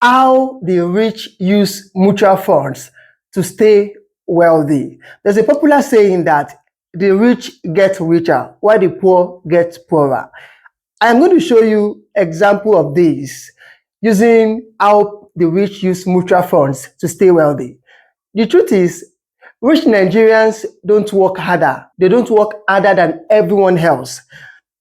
how the rich use mutual funds to stay wealthy. There's a popular saying that the rich get richer while the poor get poorer. I'm going to show you example of this using how the rich use mutual funds to stay wealthy. The truth is, rich Nigerians don't work harder. They don't work harder than everyone else.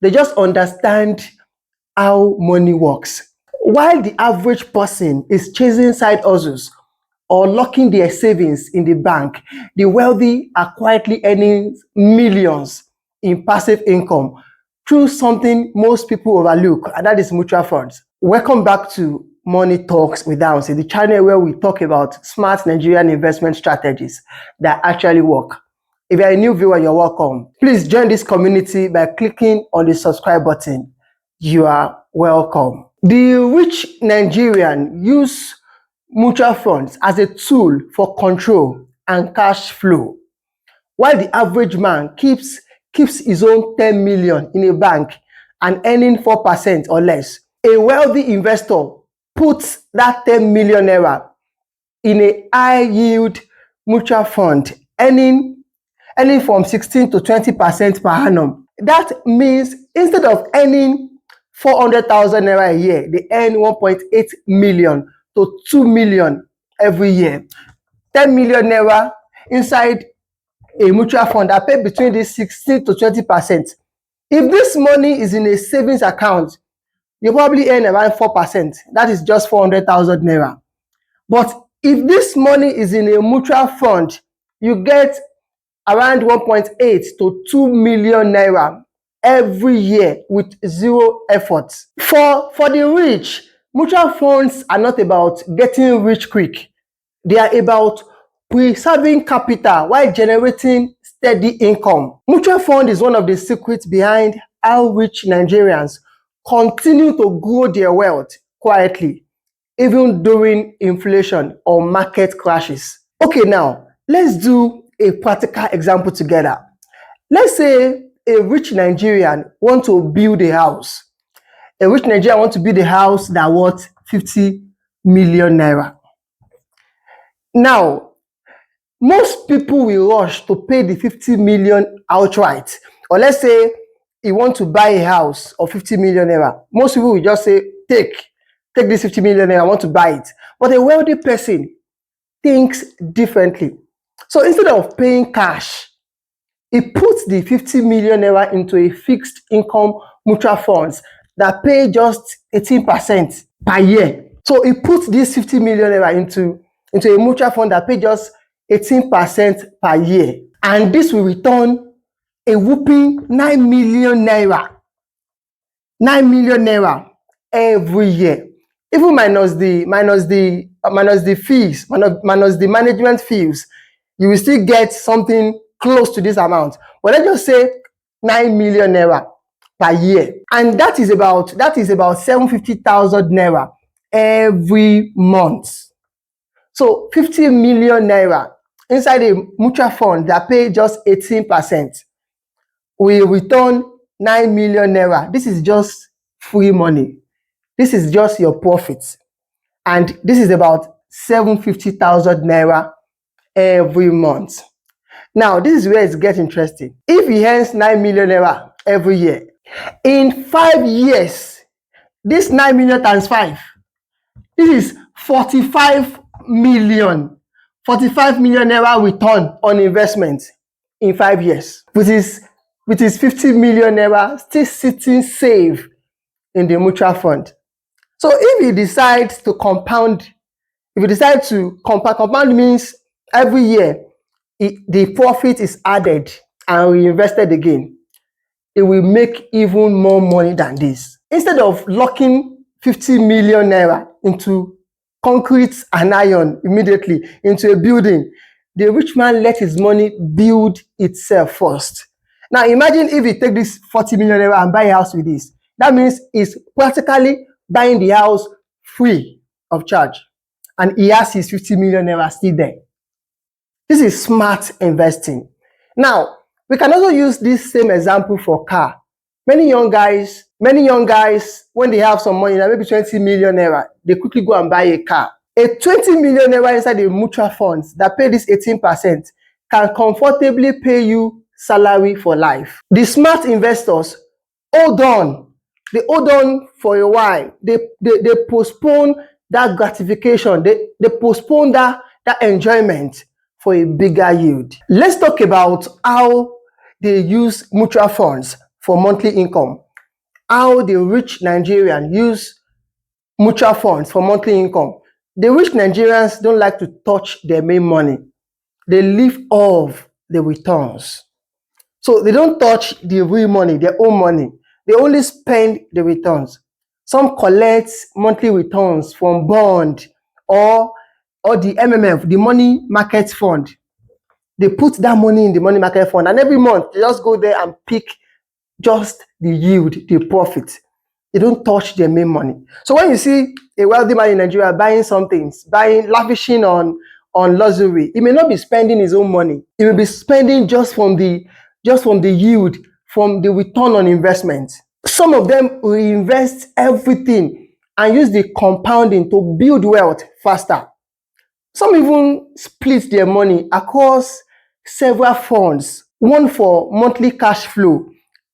They just understand how money works. While the average person is chasing side hustles or locking their savings in the bank, the wealthy are quietly earning millions in passive income through something most people overlook, and that is mutual funds. Welcome back to Money Talks with Downsy, the channel where we talk about smart Nigerian investment strategies that actually work. If you're a new viewer, you're welcome. Please join this community by clicking on the subscribe button. You are welcome. The rich Nigerian use mutual funds as a tool for control and cash flow, while the average man keeps his own 10 million in a bank and earning 4% or less. A wealthy investor puts that 10 million naira in a high yield mutual fund, earning from 16 to 20% per annum. That means instead of earning 400,000 naira a year, they earn 1.8 million to 2 million every year. 10 million naira inside a mutual fund that pay between this 16 to 20%. If this money is in a savings account, you probably earn around 4%. That is just 400,000 naira. But if this money is in a mutual fund, you get around 1.8 to 2 million naira every year with zero effort. For the rich, mutual funds are not about getting rich quick. They are about preserving capital while generating steady income. Mutual fund is one of the secrets behind how rich Nigerians continue to grow their wealth quietly, even during inflation or market crashes. Okay, now let's do a practical example together. Let's say a rich Nigerian wants to build a house. A rich Nigerian wants to build a house that worth 50 million naira. Now, most people will rush to pay the 50 million outright. Or let's say you want to buy a house of 50 million naira. Most people will just say, take this 50 million naira, I want to buy it. But a wealthy person thinks differently. So instead of paying cash, he puts the 50 million naira into a fixed income mutual funds that pay just 18% per year. So he puts this 50 million naira into a mutual fund that pay just 18% per year. And this will return a whooping 9 million naira. 9 million naira every year. Even minus the fees, minus the management fees, you will still get something close to this amount. But let's just say 9 million naira per year. And that is about 750,000 naira every month. So 50 million naira inside a mutual fund that pay just 18% will return 9 million naira. This is just free money. This is just your profits. And this is about 750,000 naira every month. Now, this is where it gets interesting. If he earns 9 million naira every year, in 5 years, this 9 million times 5, this is 45 million naira return on investment in 5 years, with his 50 million naira still sitting safe in the mutual fund. So if he decides to compound, compound means every year the profit is added and reinvested again, it will make even more money than this. Instead of locking 50 million naira into concrete and iron immediately into a building, the rich man let his money build itself first. Now imagine if he take this 40 million naira and buy a house with this. That means he's practically buying the house free of charge, and he has his 50 million naira still there. This is smart investing. Now, we can also use this same example for car. Many young guys, when they have some money, now maybe 20 million naira, they quickly go and buy a car. A 20 million naira inside the mutual funds that pay this 18% can comfortably pay you salary for life. The smart investors hold on. They hold on for a while. They postpone that gratification. They postpone that enjoyment for a bigger yield. Let's talk about how they use mutual funds for monthly income. How the rich Nigerian use mutual funds for monthly income. The rich Nigerians don't like to touch their main money. They live off the returns. So they don't touch the real money, their own money. They only spend the returns. Some collect monthly returns from bond or the MMF, the money market fund. They put that money in the money market fund, and every month they just go there and pick just the yield, the profit. They don't touch their main money. So when you see a wealthy man in Nigeria buying some things, lavishing on luxury, he may not be spending his own money. He will be spending just from the yield, from the return on investment. Some of them will invest everything and use the compounding to build wealth faster. Some even split their money across several funds, one for monthly cash flow,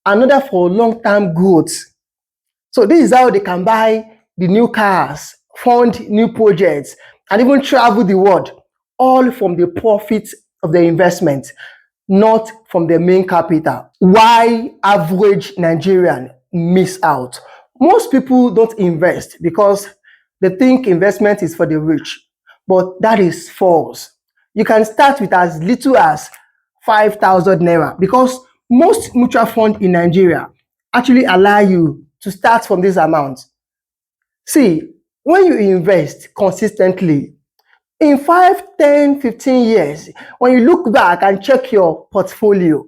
another for long-term growth. So this is how they can buy the new cars, fund new projects, and even travel the world, all from the profits of the investment, not from the main capital. Why average Nigerian miss out? Most people don't invest because they think investment is for the rich, but that is false. You can start with as little as 5,000 naira because most mutual funds in Nigeria actually allow you to start from this amount. See, when you invest consistently, in 5, 10, 15 years, when you look back and check your portfolio,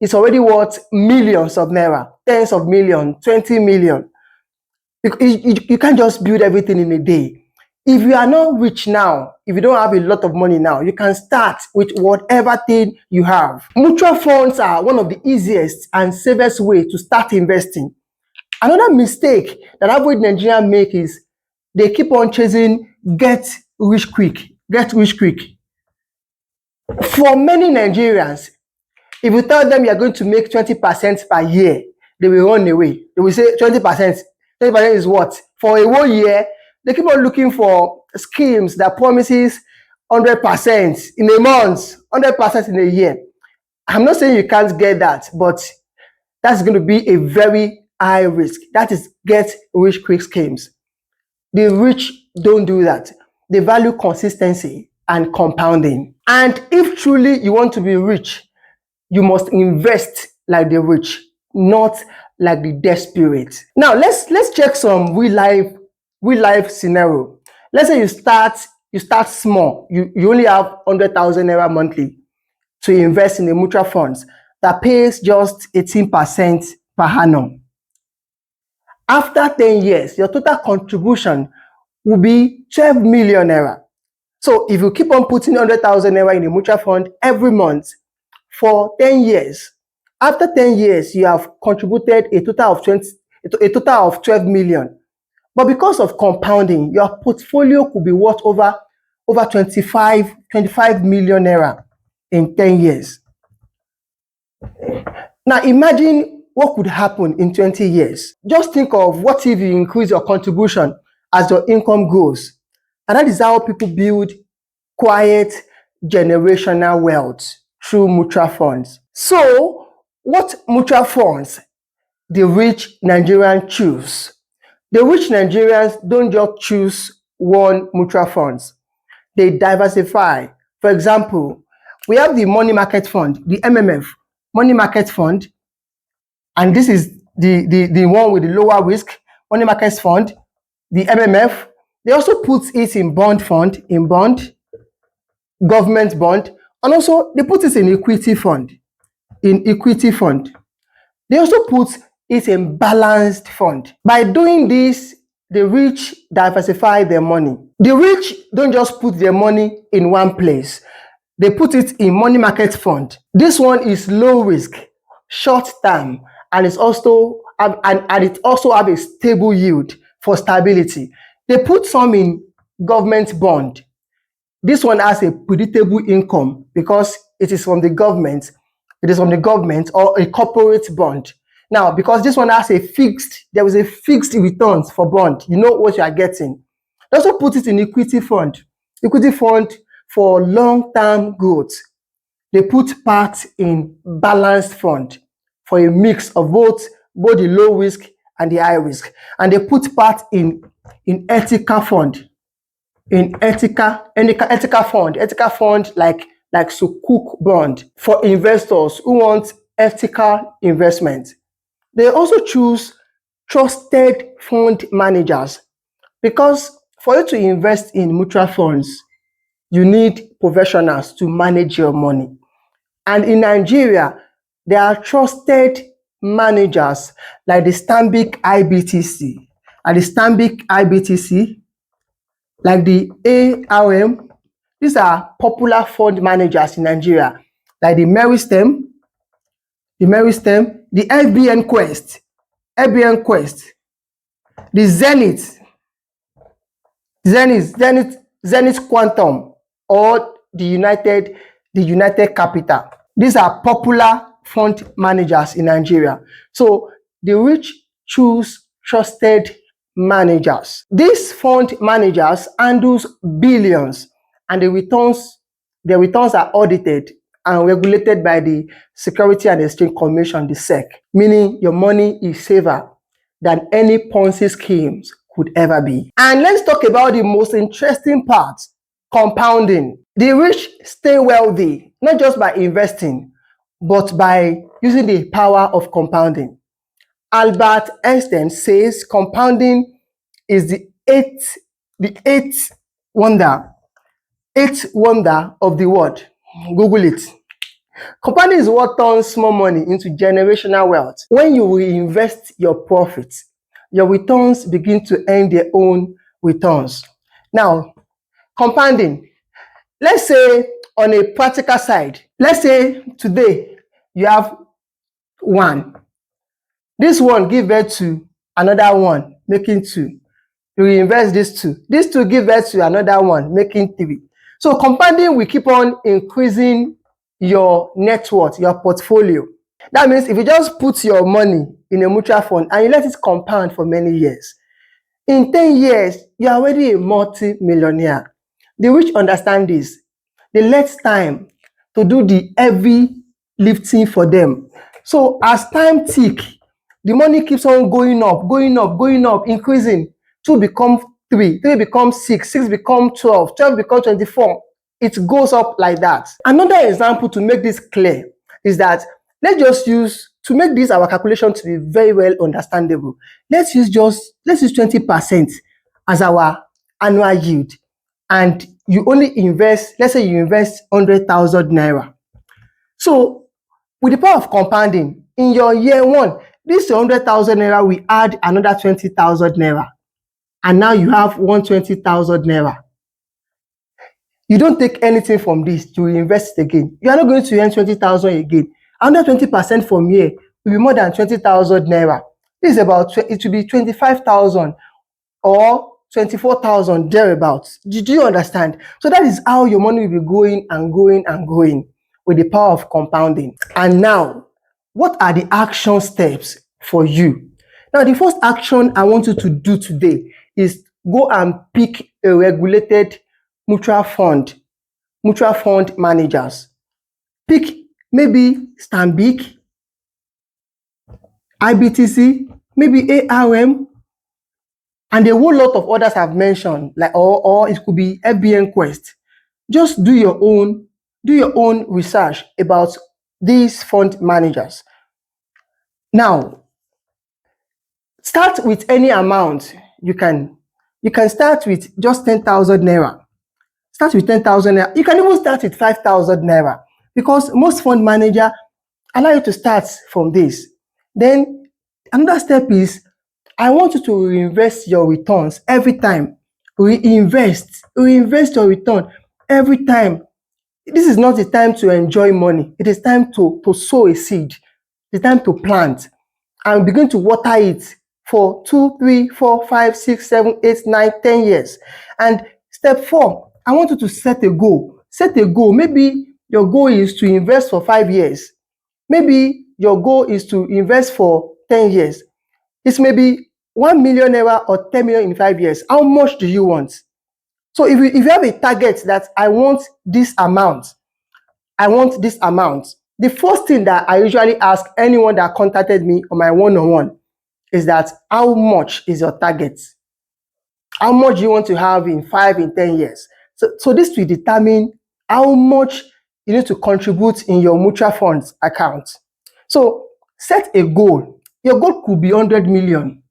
it's already worth millions of naira, tens of millions, 20 million. You can't just build everything in a day. If you are not rich now, if you don't have a lot of money now, you can start with whatever thing you have. Mutual funds are one of the easiest and safest way to start investing. Another mistake that average Nigerians make is they keep on chasing get rich quick. For many Nigerians, if you tell them you are going to make 20% per year, they will run away. They will say 20%. 20% is what? For a whole year, they keep on looking for schemes that promises 100% in a month, 100% in a year. I'm not saying you can't get that, but that's going to be a very high risk. That is get rich quick schemes. The rich don't do that. They value consistency and compounding. And if truly you want to be rich, you must invest like the rich, not like the desperate. Now let's check some real life scenario. Let's say you start small. You only have 100,000 naira monthly to invest in the mutual funds that pays just 18% per annum. After 10 years, your total contribution will be 12 million naira. So if you keep on putting 100,000 naira in the mutual fund every month for 10 years, after 10 years, you have contributed a total of 12 million. But because of compounding, your portfolio could be worth over 25 million naira in 10 years. Now imagine what could happen in 20 years. Just think of what if you increase your contribution as your income grows. And that is how people build quiet generational wealth through mutual funds. So what mutual funds the rich Nigerians choose? The rich Nigerians don't just choose one mutual funds. They diversify. For example, we have the money market fund, the MMF, money market fund, and this is the one with the lower risk, money market fund, the MMF. They also put it in bond fund, government bond, and also they put it in equity fund, They also put it in balanced fund. By doing this, the rich diversify their money. The rich don't just put their money in one place. They put it in money market fund. This one is low risk, short term, and it also have a stable yield for stability. They put some in government bond. This one has a predictable income because it is from the government. It is from the government or a corporate bond. Now, because this one has there is a fixed returns for bond. You know what you are getting. They also put it in equity fund. Equity fund for long-term growth. They put part in balanced fund for a mix of both the low risk and the high risk. And they put part in ethical fund. Ethical fund like Sukuk bond for investors who want ethical investment. They also choose trusted fund managers because for you to invest in mutual funds, you need professionals to manage your money. And in Nigeria, there are trusted managers like the Stanbic IBTC and the Stanbic IBTC, like the ARM. These are popular fund managers in Nigeria, like the Meristem, the FBN Quest, the Zenith Quantum, or the United Capital. These are popular fund managers in Nigeria. So the rich choose trusted managers. These fund managers handles billions, and their returns are audited and regulated by the Security and Exchange Commission, the SEC, meaning your money is safer than any Ponzi schemes could ever be. And let's talk about the most interesting part, compounding. The rich stay wealthy, not just by investing, but by using the power of compounding. Albert Einstein says compounding is the eighth wonder of the world. Google it. Compounding is what turns small money into generational wealth. When you reinvest your profits, your returns begin to earn their own returns. Now, compounding. Let's say on a practical side, let's say today you have one. This one give birth to another one, making two. You reinvest these two. These two give birth to another one, making three. So compounding will keep on increasing your net worth, your portfolio. That means if you just put your money in a mutual fund and you let it compound for many years, in 10 years, you're already a multi-millionaire. The rich understand this. They let time to do the heavy lifting for them. So as time tick, the money keeps on going up, increasing. 2 become 3, 3 becomes 6, 6 becomes 12, 12 becomes 24. It goes up like that. Another example to make this clear is that let's just use, to make this our calculation to be very well understandable, let's use 20% as our annual yield, and you only invest, let's say you invest 100,000 naira. So with the power of compounding, in your year one, this 100,000 naira will add another 20,000 naira, and now you have 120,000 naira. You don't take anything from this to invest it again. You are not going to earn 20,000 again. Another 20% from here will be more than 20,000 naira. This is about, it will be 25,000 or 24,000 thereabouts. Do you understand? So that is how your money will be going and going and going with the power of compounding. And now, what are the action steps for you? Now, the first action I want you to do today is go and pick a regulated mutual fund managers. Pick maybe Stanbic, IBTC, maybe ARM, and a whole lot of others I've mentioned, like or it could be FBN Quest. Just do your own research about these fund managers. Now, start with any amount. You can start with just 10,000 naira. Start with 10,000 naira. You can even start with 5,000 naira because most fund manager allow you to start from this. Then another step is, I want you to reinvest your returns every time. Reinvest your return every time. This is not the time to enjoy money. It is time to sow a seed. It's time to plant. and begin to water it for 2, 3, 4, 5, 6, 7, 8, 9, 10 years. And step 4, I want you to set a goal. Set a goal. Maybe your goal is to invest for 5 years. Maybe your goal is to invest for 10 years. It's maybe 1 million naira or 10 million in 5 years. How much do you want? So if you have a target that I want this amount, the first thing that I usually ask anyone that contacted me on my one-on-one is that, how much is your target? How much do you want to have in 5, in 10 years? So this will determine how much you need to contribute in your mutual funds account. So set a goal. Your goal could be 100 million.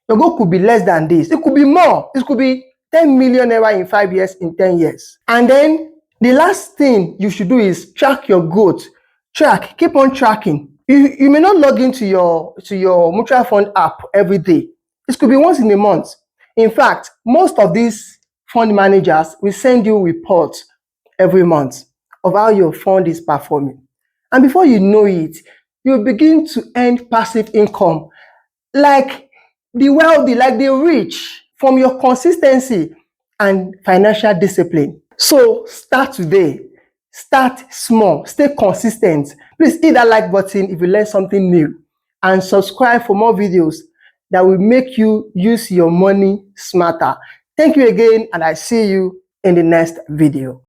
Your goal could be less than this. It could be more. It could be 10 million naira in 5 years, in 10 years. And then the last thing you should do is track your growth. Keep on tracking. You may not log into your mutual fund app every day. It could be once in a month. In fact, most of these fund managers will send you reports every month of how your fund is performing. And before you know it, you begin to earn passive income like the wealthy, like the rich, from your consistency and financial discipline. So start today. Start small. Stay consistent. Please hit that like button if you learn something new, and subscribe for more videos that will make you use your money smarter. Thank you again, and I see you in the next video.